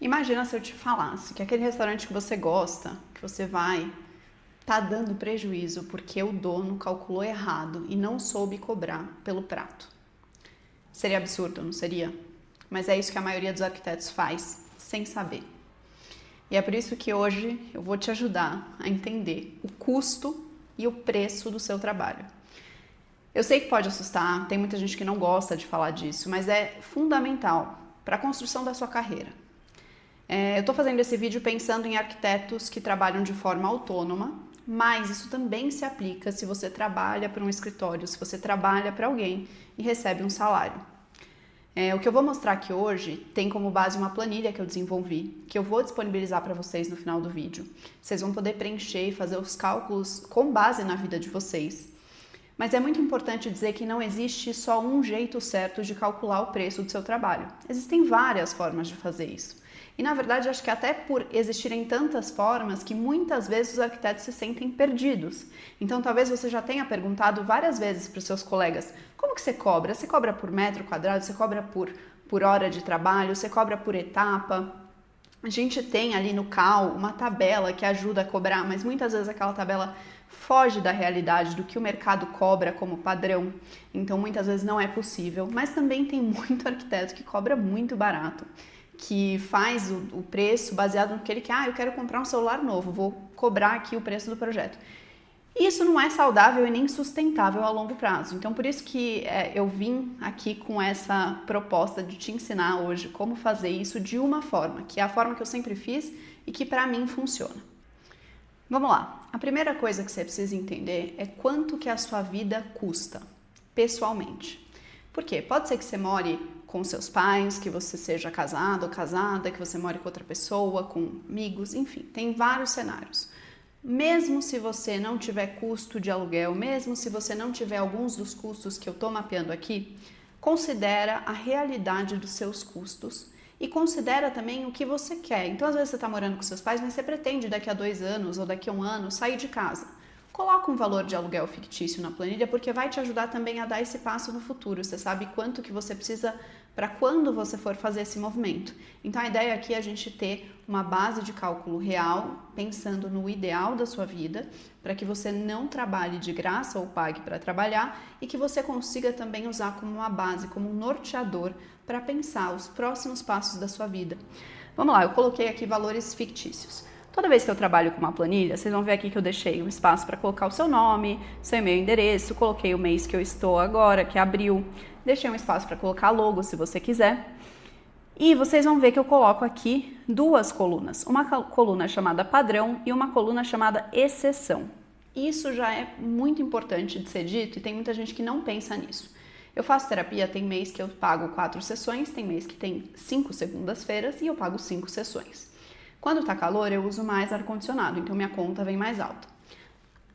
Imagina se eu te falasse que aquele restaurante que você gosta, que você vai, tá dando prejuízo porque o dono calculou errado e não soube cobrar pelo prato. Seria absurdo, não seria? Mas é isso que a maioria dos arquitetos faz, sem saber. E é por isso que hoje eu vou te ajudar a entender o custo e o preço do seu trabalho. Eu sei que pode assustar, tem muita gente que não gosta de falar disso, mas é fundamental para a construção da sua carreira. Eu estou fazendo esse vídeo pensando em arquitetos que trabalham de forma autônoma, mas isso também se aplica se você trabalha para um escritório, se você trabalha para alguém e recebe um salário. O que eu vou mostrar aqui hoje tem como base uma planilha que eu desenvolvi, que eu vou disponibilizar para vocês no final do vídeo. Vocês vão poder preencher e fazer os cálculos com base na vida de vocês. Mas é muito importante dizer que não existe só um jeito certo de calcular o preço do seu trabalho. Existem várias formas de fazer isso. E na verdade, acho que até por existirem tantas formas que muitas vezes os arquitetos se sentem perdidos. Então talvez você já tenha perguntado várias vezes para os seus colegas: como que você cobra? Você cobra por metro quadrado? Você cobra por hora de trabalho? Você cobra por etapa? A gente tem ali no CAL uma tabela que ajuda a cobrar, mas muitas vezes aquela tabela foge da realidade do que o mercado cobra como padrão, então muitas vezes não é possível. Mas também tem muito arquiteto que cobra muito barato, que faz o preço baseado no que ele quer. Eu quero comprar um celular novo, vou cobrar aqui o preço do projeto. Isso não é saudável e nem sustentável a longo prazo. Então, por isso que eu vim aqui com essa proposta de te ensinar hoje como fazer isso de uma forma, que é a forma que eu sempre fiz e que para mim funciona. Vamos lá. A primeira coisa que você precisa entender é quanto que a sua vida custa, pessoalmente. Por quê? Pode ser que você more com seus pais, que você seja casado ou casada, que você more com outra pessoa, com amigos, enfim, tem vários cenários. Mesmo se você não tiver custo de aluguel, mesmo se você não tiver alguns dos custos que eu estou mapeando aqui, considera a realidade dos seus custos e considera também o que você quer. Então, às vezes você está morando com seus pais, mas você pretende daqui a 2 anos ou daqui a 1 ano sair de casa. Coloca um valor de aluguel fictício na planilha, porque vai te ajudar também a dar esse passo no futuro. Você sabe quanto que você precisa para quando você for fazer esse movimento. Então a ideia aqui é a gente ter uma base de cálculo real, pensando no ideal da sua vida, para que você não trabalhe de graça ou pague para trabalhar e que você consiga também usar como uma base, como um norteador para pensar os próximos passos da sua vida. Vamos lá, eu coloquei aqui valores fictícios. Toda vez que eu trabalho com uma planilha, vocês vão ver aqui que eu deixei um espaço para colocar o seu nome, seu e-mail e endereço, coloquei o mês que eu estou agora, que é abril, deixei um espaço para colocar logo, se você quiser. E vocês vão ver que eu coloco aqui 2 colunas, uma coluna chamada padrão e uma coluna chamada exceção. Isso já é muito importante de ser dito e tem muita gente que não pensa nisso. Eu faço terapia, tem mês que eu pago 4 sessões, tem mês que tem 5 segundas-feiras e eu pago 5 sessões. Quando tá calor, eu uso mais ar-condicionado, então minha conta vem mais alta.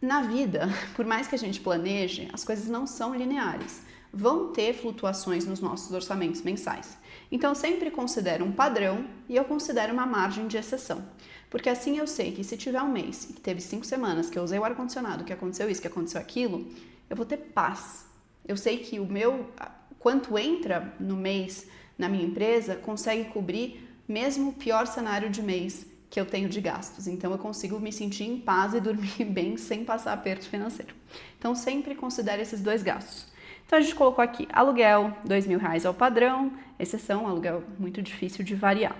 Na vida, por mais que a gente planeje, as coisas não são lineares. Vão ter flutuações nos nossos orçamentos mensais. Então, eu sempre considero um padrão e eu considero uma margem de exceção. Porque assim eu sei que se tiver um mês que teve 5 semanas que eu usei o ar-condicionado, que aconteceu isso, que aconteceu aquilo, eu vou ter paz. Eu sei que quanto entra no mês na minha empresa, consegue cobrir mesmo o pior cenário de mês que eu tenho de gastos. Então, eu consigo me sentir em paz e dormir bem sem passar aperto financeiro. Então, sempre considere esses 2 gastos. Então, a gente colocou aqui aluguel, R$2.000 é o padrão, exceção, aluguel muito difícil de variar.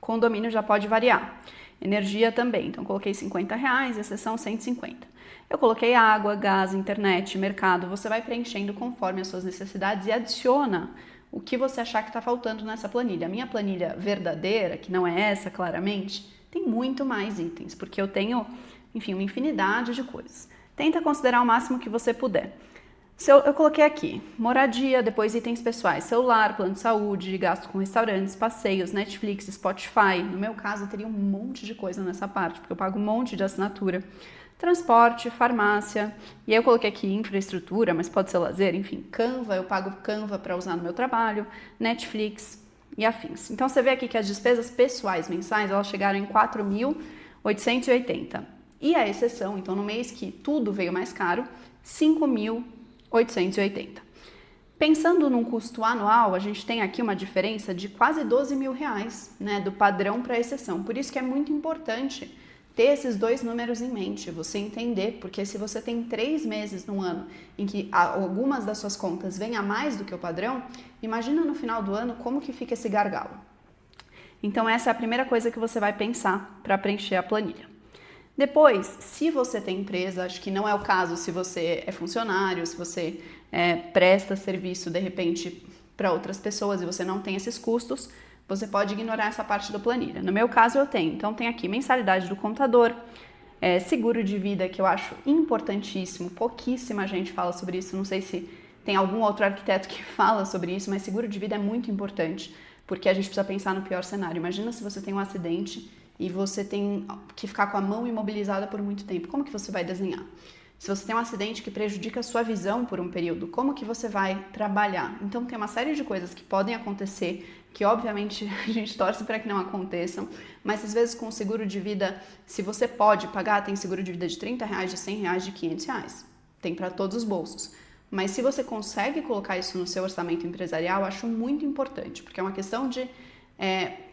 Condomínio já pode variar. Energia também, então coloquei R$50, exceção 150. Eu coloquei água, gás, internet, mercado, você vai preenchendo conforme as suas necessidades e adiciona o que você achar que está faltando nessa planilha. A minha planilha verdadeira, que não é essa claramente, tem muito mais itens, porque eu tenho, enfim, uma infinidade de coisas. Tenta considerar o máximo que você puder. Eu coloquei aqui, moradia, depois itens pessoais, celular, plano de saúde, gasto com restaurantes, passeios, Netflix, Spotify. No meu caso, eu teria um monte de coisa nessa parte, porque eu pago um monte de assinatura. Transporte, farmácia, e aí eu coloquei aqui infraestrutura, mas pode ser lazer, enfim, Canva, eu pago Canva para usar no meu trabalho, Netflix e afins. Então você vê aqui que as despesas pessoais mensais, elas chegaram em 4.880. E a exceção, então no mês que tudo veio mais caro, 5.880. Pensando num custo anual, a gente tem aqui uma diferença de quase R$ 12.000, né, do padrão para a exceção. Por isso que é muito importante ter esses dois números em mente, você entender, porque se você tem 3 meses no ano em que algumas das suas contas vêm a mais do que o padrão, imagina no final do ano como que fica esse gargalo. Então essa é a primeira coisa que você vai pensar para preencher a planilha. Depois, se você tem empresa, acho que não é o caso se você é funcionário, se você presta serviço de repente para outras pessoas e você não tem esses custos, você pode ignorar essa parte da planilha. No meu caso eu tenho, então tem aqui mensalidade do contador, seguro de vida, que eu acho importantíssimo, pouquíssima gente fala sobre isso, não sei se tem algum outro arquiteto que fala sobre isso, mas seguro de vida é muito importante, porque a gente precisa pensar no pior cenário. Imagina se você tem um acidente e você tem que ficar com a mão imobilizada por muito tempo, como que você vai desenhar? Se você tem um acidente que prejudica a sua visão por um período, como que você vai trabalhar? Então tem uma série de coisas que podem acontecer, que obviamente a gente torce para que não aconteçam, mas às vezes com o seguro de vida, se você pode pagar, tem seguro de vida de R$30, de R$100, de R$500, tem para todos os bolsos. Mas se você consegue colocar isso no seu orçamento empresarial, eu acho muito importante, porque é uma questão de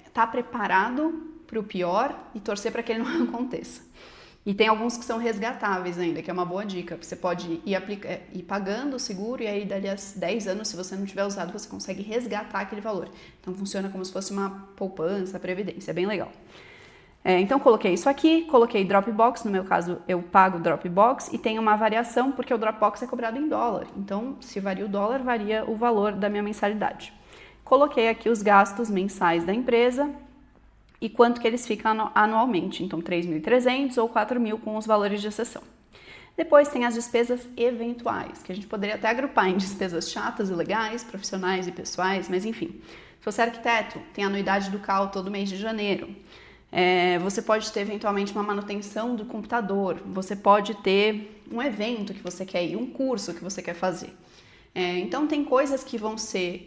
estar preparado para o pior e torcer para que ele não aconteça. E tem alguns que são resgatáveis ainda, que é uma boa dica. Você pode ir pagando o seguro e aí dali a 10 anos, se você não tiver usado, você consegue resgatar aquele valor. Então funciona como se fosse uma poupança, previdência, é bem legal. Então coloquei isso aqui, coloquei Dropbox, no meu caso eu pago Dropbox e tem uma variação porque o Dropbox é cobrado em dólar. Então se varia o dólar, varia o valor da minha mensalidade. Coloquei aqui os gastos mensais da empresa e quanto que eles ficam anualmente, então 3.300 ou 4.000 com os valores de exceção. Depois tem as despesas eventuais, que a gente poderia até agrupar em despesas chatas e legais, profissionais e pessoais, mas enfim. Se você é arquiteto, tem a anuidade do CAL todo mês de janeiro. Você pode ter eventualmente uma manutenção do computador, você pode ter um evento que você quer ir, um curso que você quer fazer. Então tem coisas que vão ser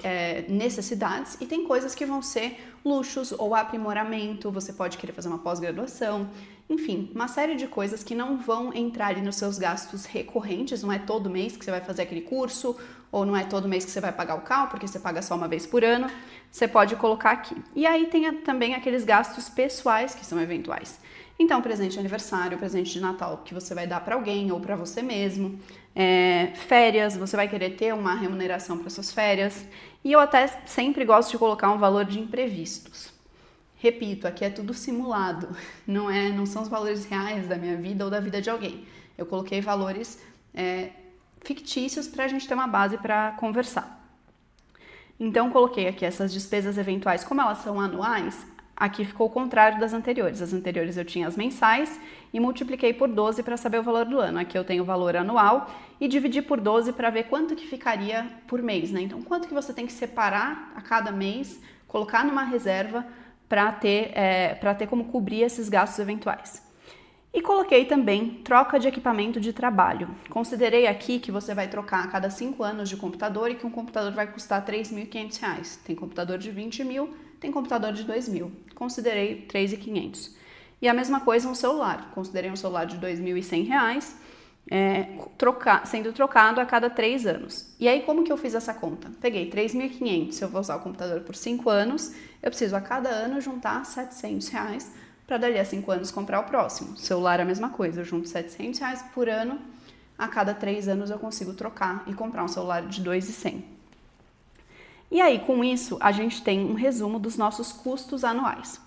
necessidades e tem coisas que vão ser luxos ou aprimoramento, você pode querer fazer uma pós-graduação, enfim, uma série de coisas que não vão entrar ali nos seus gastos recorrentes, não é todo mês que você vai fazer aquele curso, ou não é todo mês que você vai pagar o CAL, porque você paga só uma vez por ano, você pode colocar aqui. E aí tem também aqueles gastos pessoais que são eventuais. Então, presente de aniversário, presente de Natal que você vai dar para alguém ou para você mesmo, férias, você vai querer ter uma remuneração para suas férias. E eu até sempre gosto de colocar um valor de imprevistos. Repito, aqui é tudo simulado, não são os valores reais da minha vida ou da vida de alguém. Eu coloquei valores fictícios para a gente ter uma base para conversar. Então, coloquei aqui essas despesas eventuais, como elas são anuais, aqui ficou o contrário das anteriores. As anteriores eu tinha as mensais e multipliquei por 12 para saber o valor do ano. Aqui eu tenho o valor anual e dividi por 12 para ver quanto que ficaria por mês, né? Então, quanto que você tem que separar a cada mês, colocar numa reserva para ter como cobrir esses gastos eventuais. E coloquei também troca de equipamento de trabalho. Considerei aqui que você vai trocar a cada 5 anos de computador e que um computador vai custar R$3.500. Tem computador de 20.000, tem computador de 2.000. Considerei 3.500. E a mesma coisa um celular. Considerei um celular de R$2.100, sendo trocado a cada 3 anos. E aí como que eu fiz essa conta? Peguei 3.500, se eu vou usar o computador por 5 anos, eu preciso a cada ano juntar R$700 para dali a 5 anos comprar o próximo. Celular é a mesma coisa, eu junto R$700 por ano, a cada 3 anos eu consigo trocar e comprar um celular de 2.100. E aí, com isso, a gente tem um resumo dos nossos custos anuais.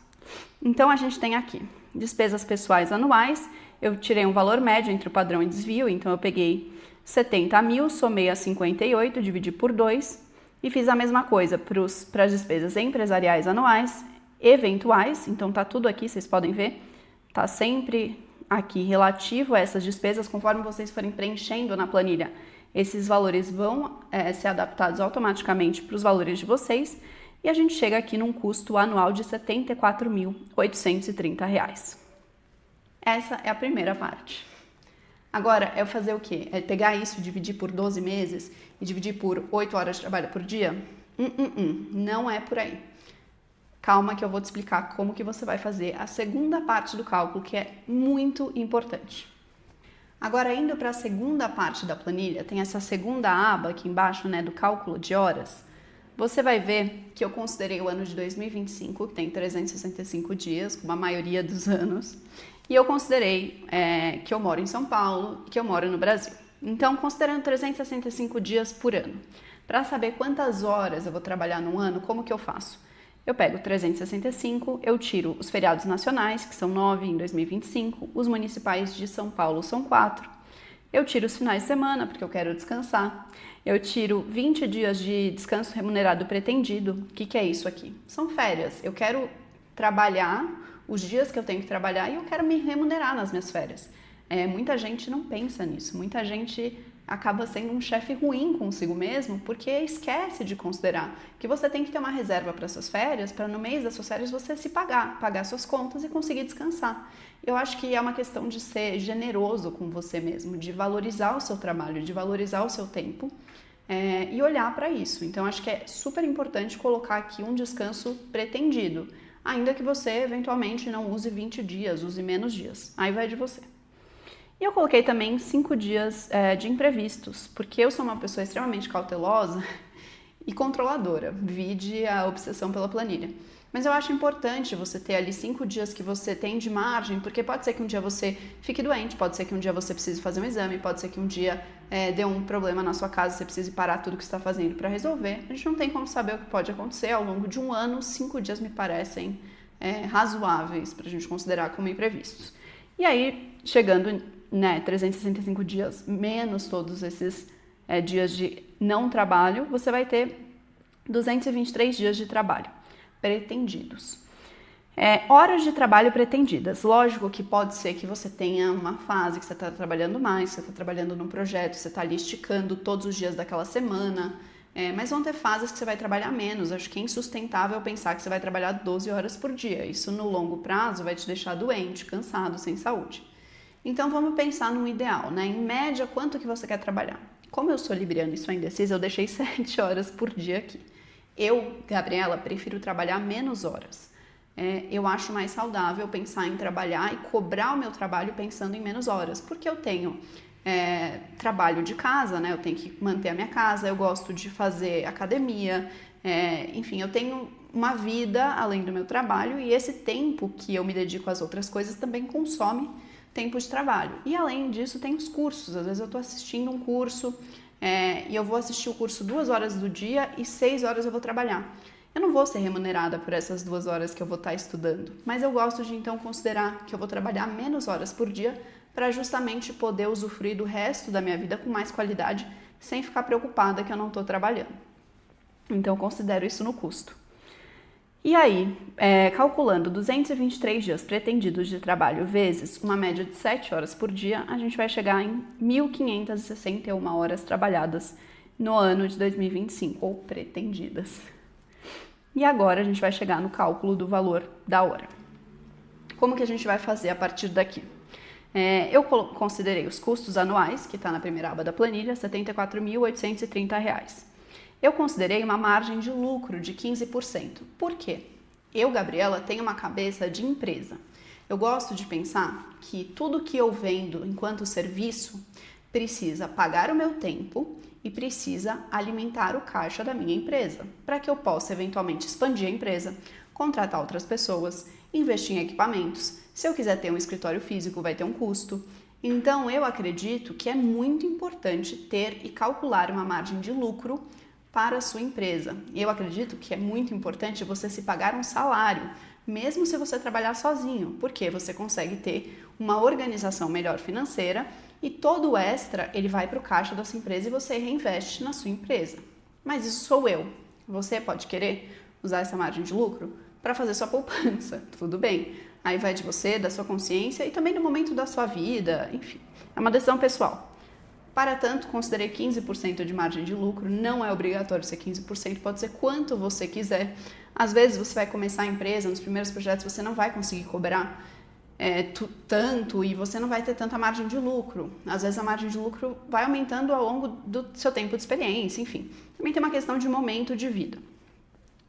Então, a gente tem aqui despesas pessoais anuais, eu tirei um valor médio entre o padrão e desvio, então eu peguei 70.000, somei a 58, dividi por 2 e fiz a mesma coisa para as despesas empresariais anuais, eventuais, então tá tudo aqui, vocês podem ver, tá sempre aqui relativo a essas despesas, conforme vocês forem preenchendo na planilha, esses valores vão ser adaptados automaticamente para os valores de vocês e a gente chega aqui num custo anual de R$ 74.830. Essa é a primeira parte. Agora, é fazer o quê? É pegar isso, dividir por 12 meses e dividir por 8 horas de trabalho por dia? Não é por aí. Calma que eu vou te explicar como que você vai fazer a segunda parte do cálculo, que é muito importante. Agora, indo para a segunda parte da planilha, tem essa segunda aba aqui embaixo, né, do cálculo de horas. Você vai ver que eu considerei o ano de 2025, que tem 365 dias, como a maioria dos anos, e eu considerei que eu moro em São Paulo e que eu moro no Brasil. Então, considerando 365 dias por ano, para saber quantas horas eu vou trabalhar no ano, como que eu faço? Eu pego 365, eu tiro os feriados nacionais, que são 9 em 2025, os municipais de São Paulo são 4, eu tiro os finais de semana, porque eu quero descansar, eu tiro 20 dias de descanso remunerado pretendido. O que é isso aqui? São férias, eu quero trabalhar os dias que eu tenho que trabalhar e eu quero me remunerar nas minhas férias. Muita gente não pensa nisso, muita gente acaba sendo um chefe ruim consigo mesmo porque esquece de considerar que você tem que ter uma reserva para suas férias, para no mês das suas férias você se pagar suas contas e conseguir descansar. Eu acho que é uma questão de ser generoso com você mesmo, de valorizar o seu trabalho, de valorizar o seu tempo e olhar para isso. Então, acho que é super importante colocar aqui um descanso pretendido, ainda que você eventualmente não use 20 dias, use menos dias. Aí vai de você. E eu coloquei também 5 dias de imprevistos, porque eu sou uma pessoa extremamente cautelosa e controladora, vide a obsessão pela planilha. Mas eu acho importante você ter ali 5 dias que você tem de margem, porque pode ser que um dia você fique doente, pode ser que um dia você precise fazer um exame, pode ser que um dia dê um problema na sua casa, você precise parar tudo que você está fazendo para resolver. A gente não tem como saber o que pode acontecer ao longo de um ano. 5 dias me parecem razoáveis para a gente considerar como imprevistos. E aí, chegando 365 dias, menos todos esses dias de não trabalho, você vai ter 223 dias de trabalho pretendidos. Horas de trabalho pretendidas. Lógico que pode ser que você tenha uma fase que você está trabalhando mais, você está trabalhando num projeto, você está ali esticando todos os dias daquela semana, mas vão ter fases que você vai trabalhar menos. Acho que é insustentável pensar que você vai trabalhar 12 horas por dia. Isso no longo prazo vai te deixar doente, cansado, sem saúde. Então vamos pensar num ideal, né? Em média, quanto que você quer trabalhar? Como eu sou libriana e sou indecisa, eu deixei 7 horas por dia aqui. Eu, Gabriela, prefiro trabalhar menos horas. Eu acho mais saudável pensar em trabalhar e cobrar o meu trabalho pensando em menos horas, porque eu tenho trabalho de casa, né? Eu tenho que manter a minha casa, eu gosto de fazer academia, enfim, eu tenho uma vida além do meu trabalho e esse tempo que eu me dedico às outras coisas também consome tempo de trabalho. E além disso, tem os cursos. Às vezes eu estou assistindo um curso e eu vou assistir o curso 2 horas do dia e 6 horas eu vou trabalhar. Eu não vou ser remunerada por essas 2 horas que eu vou estar estudando, mas eu gosto de então considerar que eu vou trabalhar menos horas por dia para justamente poder usufruir do resto da minha vida com mais qualidade, sem ficar preocupada que eu não estou trabalhando. Então eu considero isso no custo. E aí, calculando 223 dias pretendidos de trabalho vezes uma média de 7 horas por dia, a gente vai chegar em 1.561 horas trabalhadas no ano de 2025, ou pretendidas. E agora a gente vai chegar no cálculo do valor da hora. Como que a gente vai fazer a partir daqui? Eu considerei os custos anuais, que está na primeira aba da planilha, R$ 74.830. Eu considerei uma margem de lucro de 15%. Por quê? Eu, Gabriela, tenho uma cabeça de empresa. Eu gosto de pensar que tudo que eu vendo enquanto serviço precisa pagar o meu tempo e precisa alimentar o caixa da minha empresa, para que eu possa eventualmente expandir a empresa, contratar outras pessoas, investir em equipamentos. Se eu quiser ter um escritório físico, vai ter um custo. Então, eu acredito que é muito importante ter e calcular uma margem de lucro para a sua empresa. Eu acredito que é muito importante você se pagar um salário, mesmo se você trabalhar sozinho, porque você consegue ter uma organização melhor financeira e todo o extra ele vai para o caixa da sua empresa e você reinveste na sua empresa. Mas isso sou eu. Você pode querer usar essa margem de lucro para fazer sua poupança, tudo bem. Aí vai de você, da sua consciência e também do momento da sua vida, enfim, é uma decisão pessoal. Para tanto, considerei 15% de margem de lucro, não é obrigatório ser 15%, pode ser quanto você quiser. Às vezes você vai começar a empresa, nos primeiros projetos você não vai conseguir cobrar tanto e você não vai ter tanta margem de lucro. Às vezes a margem de lucro vai aumentando ao longo do seu tempo de experiência, enfim. Também tem uma questão de momento de vida.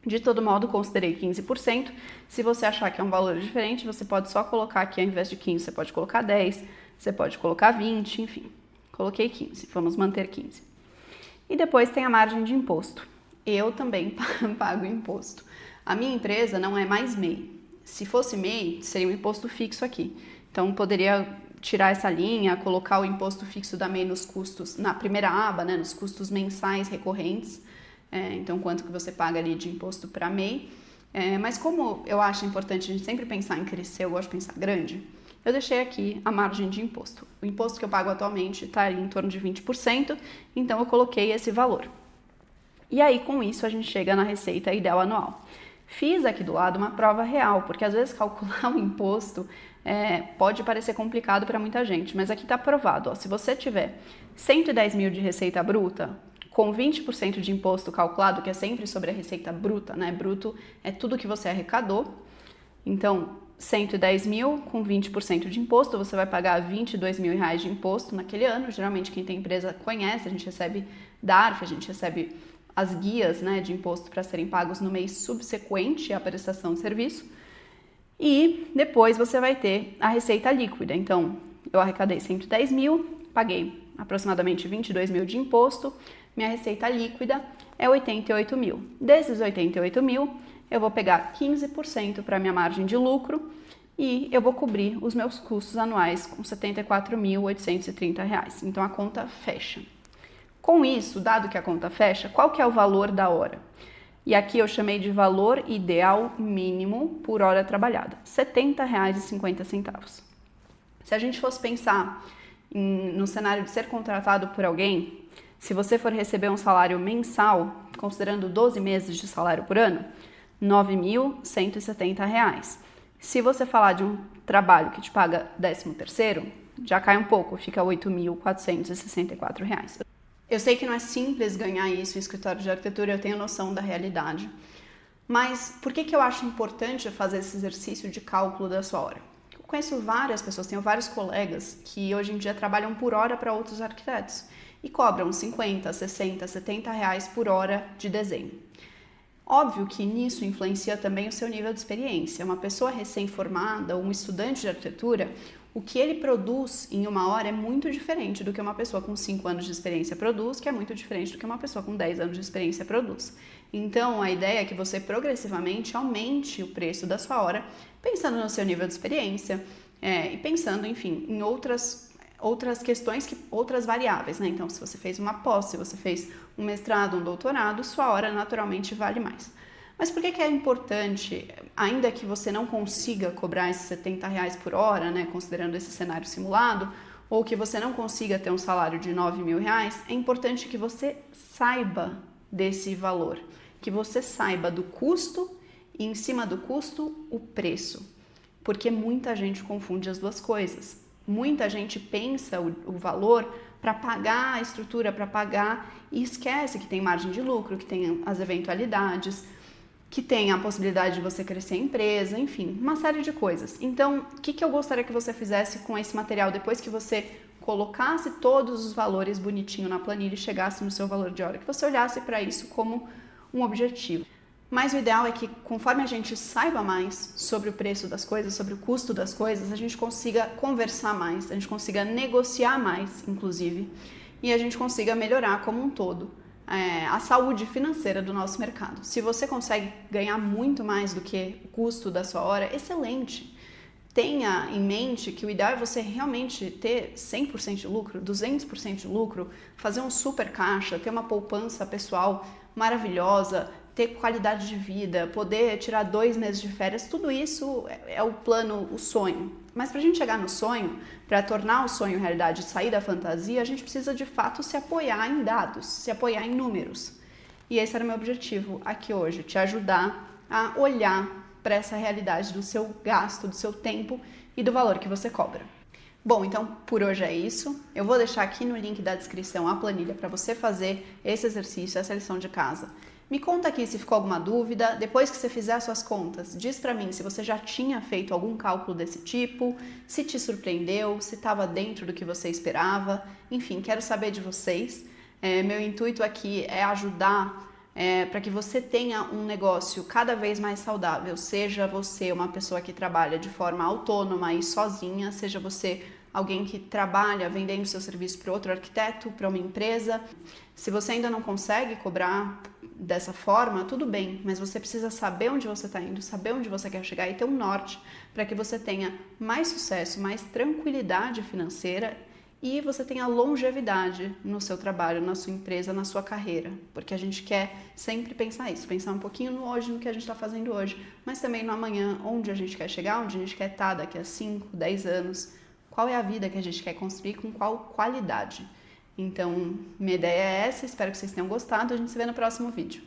De todo modo, considerei 15%. Se você achar que é um valor diferente, você pode só colocar aqui, ao invés de 15, você pode colocar 10, você pode colocar 20, enfim. Coloquei 15, vamos manter 15. E depois tem a margem de imposto. Eu também pago imposto. A minha empresa não é mais MEI. Se fosse MEI, seria um imposto fixo aqui. Então, poderia tirar essa linha, colocar o imposto fixo da MEI nos custos, na primeira aba, né, nos custos mensais recorrentes. Então, quanto que você paga ali de imposto para MEI. Mas como eu acho importante a gente sempre pensar em crescer, eu gosto de pensar grande, eu deixei aqui a margem de imposto. O imposto que eu pago atualmente está em torno de 20%, então eu coloquei esse valor. E aí, com isso, a gente chega na receita ideal anual. Fiz aqui do lado uma prova real, porque às vezes calcular o imposto pode parecer complicado para muita gente, mas aqui está provado. Ó, se você tiver 110 mil de receita bruta, com 20% de imposto calculado, que é sempre sobre a receita bruta, né? Bruto é tudo que você arrecadou. Então, 110 mil com 20% de imposto, você vai pagar 22 mil reais de imposto naquele ano. Geralmente quem tem empresa conhece, a gente recebe DARF, a gente recebe as guias, né, de imposto para serem pagos no mês subsequente à prestação de serviço. E depois você vai ter a receita líquida. Então, eu arrecadei 110 mil, paguei aproximadamente 22 mil de imposto, minha receita líquida é 88 mil. Desses 88 mil, eu vou pegar 15% para minha margem de lucro e eu vou cobrir os meus custos anuais com R$ 74.830. Então, a conta fecha. Com isso, dado que a conta fecha, qual que é o valor da hora? E aqui eu chamei de valor ideal mínimo por hora trabalhada, R$ 70,50. Se a gente fosse pensar no cenário de ser contratado por alguém, se você for receber um salário mensal, considerando 12 meses de salário por ano, R$ 9.170. Se você falar de um trabalho que te paga 13º, já cai um pouco, fica R$ 8.464. Eu sei que não é simples ganhar isso em escritório de arquitetura, eu tenho noção da realidade. Mas por que eu acho importante fazer esse exercício de cálculo da sua hora? Eu conheço várias pessoas, tenho vários colegas que hoje em dia trabalham por hora para outros arquitetos e cobram 50, 60, 70 reais por hora de desenho. Óbvio que nisso influencia também o seu nível de experiência. Uma pessoa recém-formada ou um estudante de arquitetura, o que ele produz em uma hora é muito diferente do que uma pessoa com 5 anos de experiência produz, que é muito diferente do que uma pessoa com 10 anos de experiência produz. Então, a ideia é que você progressivamente aumente o preço da sua hora, pensando no seu nível de experiência e pensando, enfim, em outras questões, outras variáveis, né? Então, se você fez uma pós, se você fez um mestrado, um doutorado, sua hora naturalmente vale mais. Mas por que é importante, ainda que você não consiga cobrar esses 70 reais por hora, né, considerando esse cenário simulado, ou que você não consiga ter um salário de 9 mil reais, é importante que você saiba desse valor, que você saiba do custo e, em cima do custo, o preço. Porque muita gente confunde as duas coisas. Muita gente pensa o valor para pagar a estrutura, para pagar e esquece que tem margem de lucro, que tem as eventualidades, que tem a possibilidade de você crescer a empresa, enfim, uma série de coisas. Então, o que eu gostaria que você fizesse com esse material depois que você colocasse todos os valores bonitinho na planilha e chegasse no seu valor de hora? Que você olhasse para isso como um objetivo. Mas o ideal é que, conforme a gente saiba mais sobre o preço das coisas, sobre o custo das coisas, a gente consiga conversar mais, a gente consiga negociar mais, inclusive, e a gente consiga melhorar como um todo a saúde financeira do nosso mercado. Se você consegue ganhar muito mais do que o custo da sua hora, excelente. Tenha em mente que o ideal é você realmente ter 100% de lucro, 200% de lucro, fazer um super caixa, ter uma poupança pessoal maravilhosa, ter qualidade de vida, poder tirar 2 meses de férias, tudo isso é o plano, o sonho. Mas para a gente chegar no sonho, para tornar o sonho realidade, sair da fantasia, a gente precisa de fato se apoiar em dados, se apoiar em números. E esse era o meu objetivo aqui hoje, te ajudar a olhar para essa realidade do seu gasto, do seu tempo e do valor que você cobra. Bom, então por hoje é isso. Eu vou deixar aqui no link da descrição a planilha para você fazer esse exercício, essa lição de casa. Me conta aqui se ficou alguma dúvida. Depois que você fizer as suas contas, diz para mim se você já tinha feito algum cálculo desse tipo, se te surpreendeu, se estava dentro do que você esperava. Enfim, quero saber de vocês. Meu intuito aqui é ajudar para que você tenha um negócio cada vez mais saudável. Seja você uma pessoa que trabalha de forma autônoma e sozinha, seja você alguém que trabalha vendendo seu serviço para outro arquiteto, para uma empresa. Se você ainda não consegue cobrar dessa forma, tudo bem, mas você precisa saber onde você está indo, saber onde você quer chegar e ter um norte para que você tenha mais sucesso, mais tranquilidade financeira e você tenha longevidade no seu trabalho, na sua empresa, na sua carreira, porque a gente quer sempre pensar isso, pensar um pouquinho no hoje, no que a gente está fazendo hoje, mas também no amanhã, onde a gente quer chegar, onde a gente quer estar daqui a 5, 10 anos, qual é a vida que a gente quer construir, com qual qualidade. Então, minha ideia é essa, espero que vocês tenham gostado, a gente se vê no próximo vídeo.